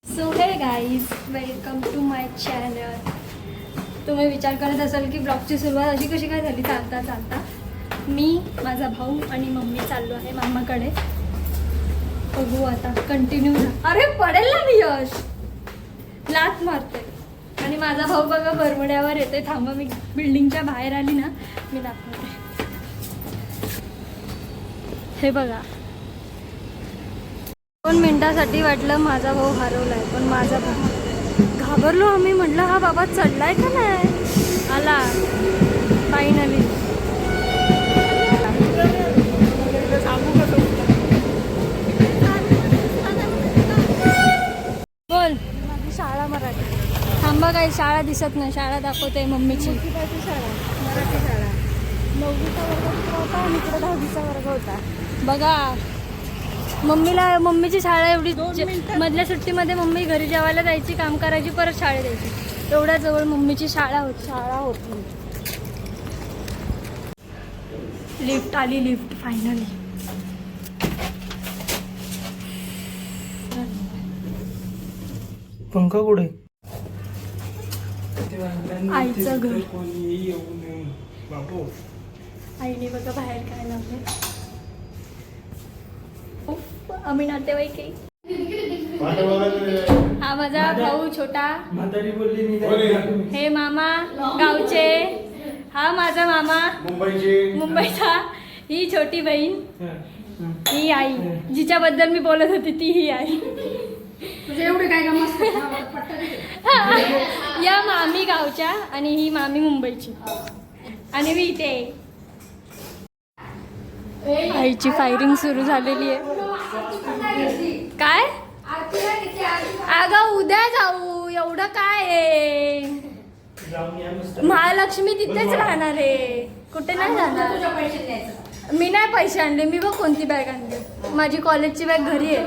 So hey guys welcome to my channel. तुम्ही विचार करत असाल की ब्लॉगची सुरुवात अशी कशी काय झाली. चालता चालता मी, माझा भाऊ आणि मम्मी चाललो आहे मामाकडे. बघू आता कंटिन्यू. अरे पडेल ना मी, यश लात मारते. आणि माझा भाऊ बघा बरमुड्यावर येते. थांबा मी बिल्डिंगच्या बाहेर आली ना, मी दाखवते. हे बघा, 2 मिनिटासाठी वाटलं माझा भाऊ हरवलाय, पण माझा भाऊ घाबरलो आम्ही. म्हटलं हा बाबा चढलाय का नाही. आला फायनली. बोल. माझी शाळा मराठी. थांबा, काही शाळा दिसत नाही. शाळा दाखवते मम्मीची. शाळा मराठी शाळा. 9वीचा वर्ग होता आणि इकडे 10वीचा वर्ग होता. बघा, मम्मीची शाळा एवढी. मधल्या सुट्टीमध्ये मम्मी घरी जेवायला जायची, काम करायची, परत शाळेत जायची. एवढ्या जवळ मम्मीची शाळा होती. लिफ्ट आली, लिफ्ट फायनली. पंखा कुठे? आईचं घर. आईने बघा बाहेर काय लावले. आम्ही नातेवाईक आहे. हा माझा भाऊ छोटा. हे मामा गावचे. हा माझा मामा मुंबईचा. ही छोटी बहीण. ही आई जिच्याबद्दल मी बोलत होती, ती ही आई. एवढे काय या मामी गावच्या आणि ही मामी मुंबईची. आणि मी इथे. आईची फायरिंग सुरू झालेली आहे. काय अगं उद्या जाऊ. एवढं काय आहे. महालक्ष्मी तिथेच राहणार आहे, कुठे नाही जाणार. मी नाही पैसे आणले. मी बघ कोणती बॅग आणली. माझी कॉलेजची बॅग घरी आहे.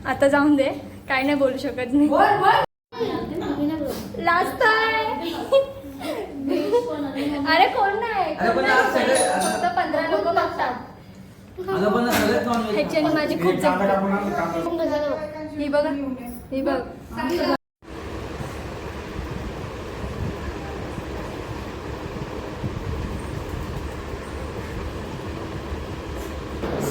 आता जाऊन दे, काय नाही बोलू शकत नाही. लास्ट अरे कोण नाही, फक्त 15 लोक बघतात. ह्याच्याने माझी खूप ही बघा, ही बघ.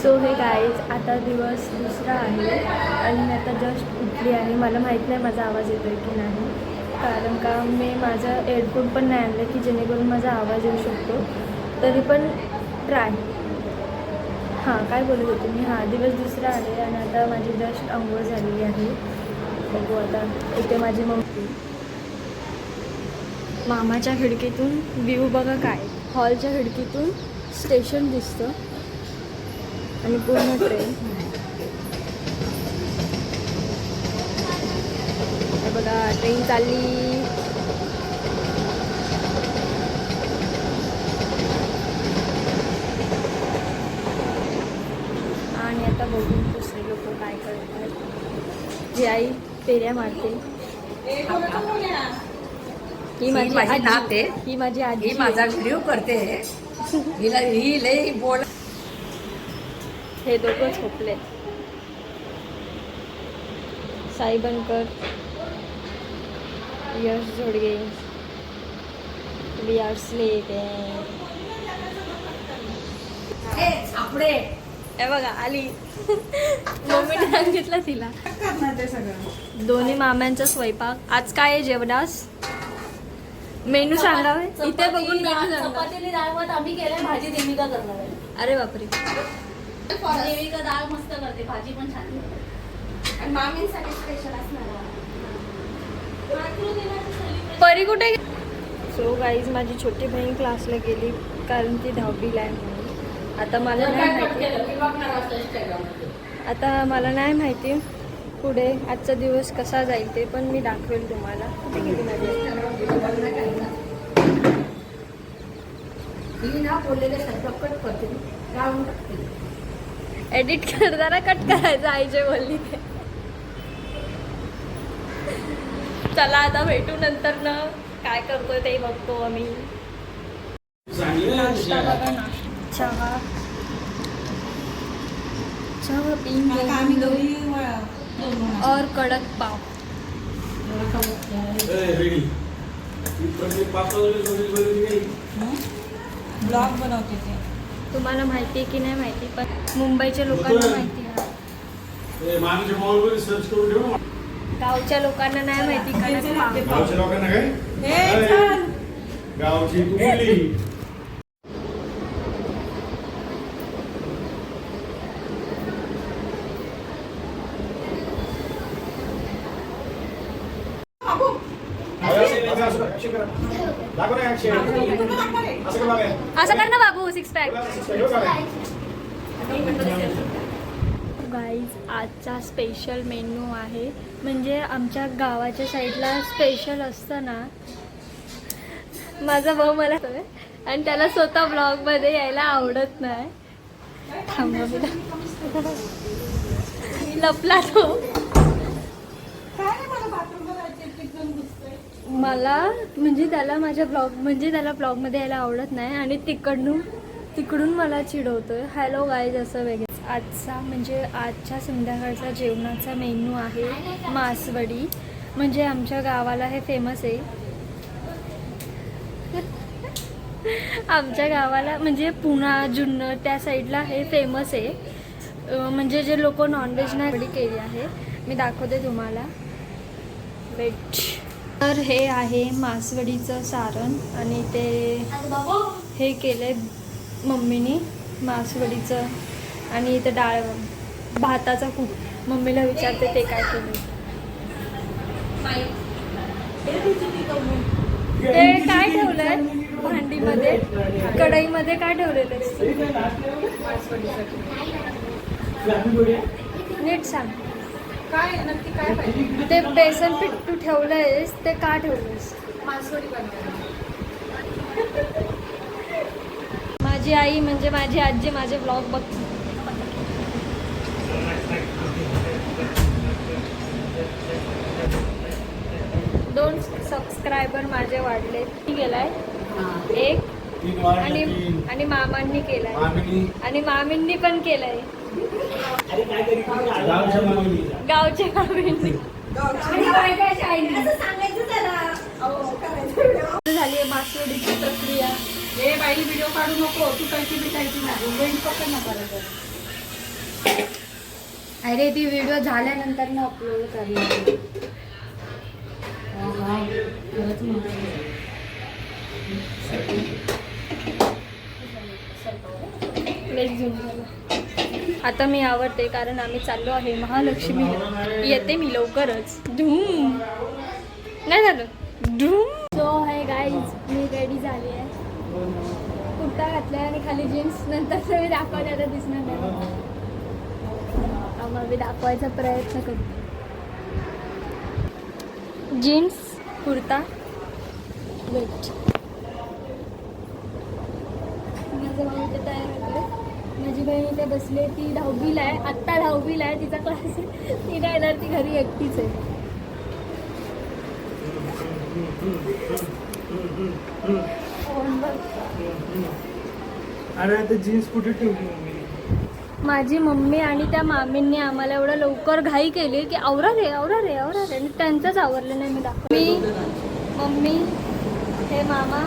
सो हे गाईज, आता दिवस दुसरा आहे आणि मी आता जस्ट उठली आहे. मला माहीत नाही माझा आवाज येतोय की नाही, कारण का मी माझं हेडफोन पण नाही आणलं की जेणेकरून माझा आवाज येऊ शकतो. तरी पण ट्राय. हां, काय बोलत होते मी. हां, दिवस दुसरा आहे आणि आता माझी जस्ट अंघोळ झालेली आहे. बघू आता. इथे माझी मम्मी. मामाच्या खिडकीतून व्ह्यू बघा काय. हॉलच्या खिडकीतून स्टेशन दिसतं आणि पूर्ण ट्रेन. हे बघा ट्रेन चालली. आणि आता बघून दुसरे लोक काय करतात. जी आई फेऱ्या मारते. ही माझी नात आहे. ही माझी आजी. ही माझा व्हिडिओ करते. हिला ही लई बोल. हे दोघं झोपले. साई बनकर, यश जोडगे. We are sleeping. हे बघा आली. मम्मीने सांगितलं तिला. दोन्ही मामांचा स्वयंपाक. आज काय आहे जेवणास? मेनू सांगावे. इथे बघून चपातीने डाळ भात आम्ही केलाय. भाजी देविका करणार आहे. अरे बापरे. देविका डाळ मस्त करते, भाजी पण छान करते. आणि मामींसाठी स्पेशल असणार. परी कुठे? सो गाईज, माझी छोटी बहीण क्लासला गेली कारण ती 10वीला आहे म्हणून. आता मला नाही माहिती पुढे आजचा दिवस कसा जाईल ते, पण मी दाखवेल तुम्हाला. एडिट करताना कट करायचं आईचे बोलली ते. चला आता भेटू नंतर ना. काय करतोय ते बघतो आम्ही. नाश्ता बघा ना. चहा पिऊन और कडक पाव. ब्लॉग बनवते ते. तुम्हाला माहिती आहे की नाही माहिती, पण मुंबईच्या लोकांना माहिती आहे. गावच्या लोकांना नाही माहिती कडक पाव. गावच्या लोकांना काय हे चल. गावची तू बोलली. दाखव ना action. असं का बघाय? असं कर ना बाबू, 6 पॅक. गाईज, आजचा स्पेशल मेनू आहे. म्हणजे आमच्या गावाच्या साईडला स्पेशल असतं ना, माझा भाऊ मला आणि त्याला स्वतः ब्लॉगमध्ये यायला आवडत नाही. थांबा मी लपला तो. मला म्हणजे त्याला माझ्या ब्लॉगमध्ये यायला आवडत नाही आणि तिकडून मला चिडवतोय. हॅलो गाईज, असं वेगळंच. आजच्या संध्याकाळचा जेवणाचा मेनू आहे मासवडी. म्हणजे आमच्या गावाला हे फेमस आहे. आमच्या गावाला म्हणजे पुणा जुन्नर त्या साईडला हे फेमस आहे. म्हणजे जे लोक नॉनव्हेज नाही केली आहे. मी दाखवते तुम्हाला. वेट. तर हे आहे मासवडीचं सारण आणि ते हे केलंय मम्मीनी मासवडीचं. आणि इथं डाळ भाताचा कूट. मम्मीला विचारते ते काय केलं. ते काय ठेवलंय भांडीमध्ये, कढईमध्ये काय ठेवलेलं आहे नीट सांग. काय नक्की काय पाहिजे? ते बेसन पीठ तू ठेवलंयस ते का ठेवलंयस? मासवडी बनवायला. माझी आई म्हणजे माझी आजी माझे ब्लॉग बघते. दोन सबस्क्रायबर माझे वाढले. गेलाय एक आणि मामांनी केलाय आणि मामींनी पण केलाय. गावच्या मामींनी झाली मासवडीची प्रक्रिया. हे बाई व्हिडिओ काढू नको. तू कशी भेटायची नाही. वेळ पकड ना परत. अरे ती व्हिडिओ झाल्यानंतर ना अपलोड करणार. आता मी आवडते कारण आम्ही चाललो आहे महालक्ष्मी. येते मी लवकरच. धूम नाही झालं धूम. सो आहे गाईज, मी रेडी झाली आहे. कुर्ता घातलाय आणि खाली जीन्स. नंतर मी दाखवण्याला दिसणार नाही. मग मी दाखवायचा प्रयत्न करते. Jeans kurta wait. माझं भाऊ इथे तयार होतोय. माझी बहीण इथे बसली. ती 10वीला आहे. आत्ता 10वीला आहे. तिचा क्लास आहे. ती नाही येणार. ती घरी एकटीच आहे. अरे आता जीन्स कुठे ठेवली? माझी मम्मी आणि त्या मामींनी आम्हाला एवढं लवकर घाई केली की आवरा रे आणि त्यांचंच आवरलं नाही. मी दाखव. मम्मी, हे मामा,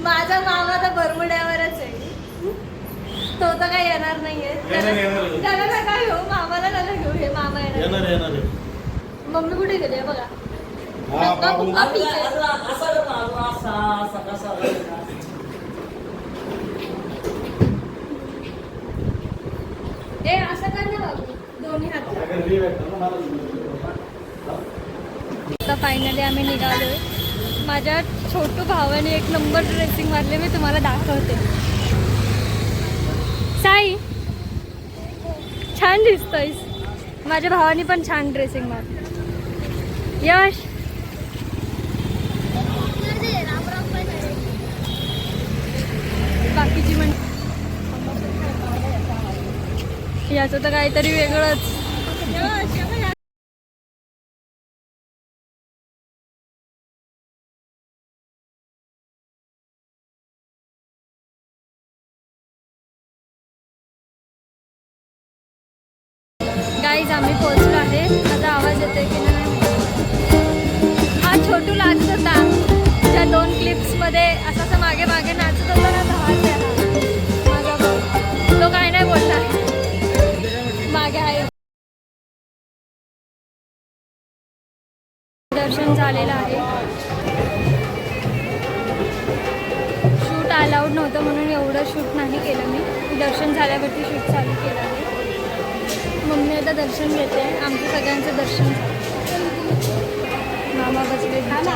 माझा मामा तर बरमुड्यावरच आहे. तो तर काही येणार नाहीये. त्याला नका घेऊ, मामाला नका घेऊ. हे मामा येणार. मम्मी कुठे गेली बघा. ए असं कर ना बाबू, दोन्ही हात. आता फायनली आम्ही निघालोय. माझ्या छोटू भावाने एक नंबर ड्रेसिंग मारले. मी तुम्हाला दाखवते. साई छान दिसतोयस. माझ्या भावाने पण छान ड्रेसिंग मारले. यश बाकीची याचं तर काहीतरी वेगळंच. गाईज आम्ही पोहोचलो आहे. माझा आवाज येतोय की नाही हा छोटू नाचत होता त्या 2 क्लिप्समध्ये. असं मागे मागे नाचत होता ना. माझा भाऊ तो काय नाही बोलला. मागे आहे. दर्शन झालेलं आहे. शूट अलाउड नव्हतं म्हणून एवढं शूट नाही केलं मी. दर्शन झाल्यावरती शूट चालू केलं आहे. मम्मी आता दर्शन घेते. आमचं सगळ्यांचं दर्शन झालं. मामा बसले चला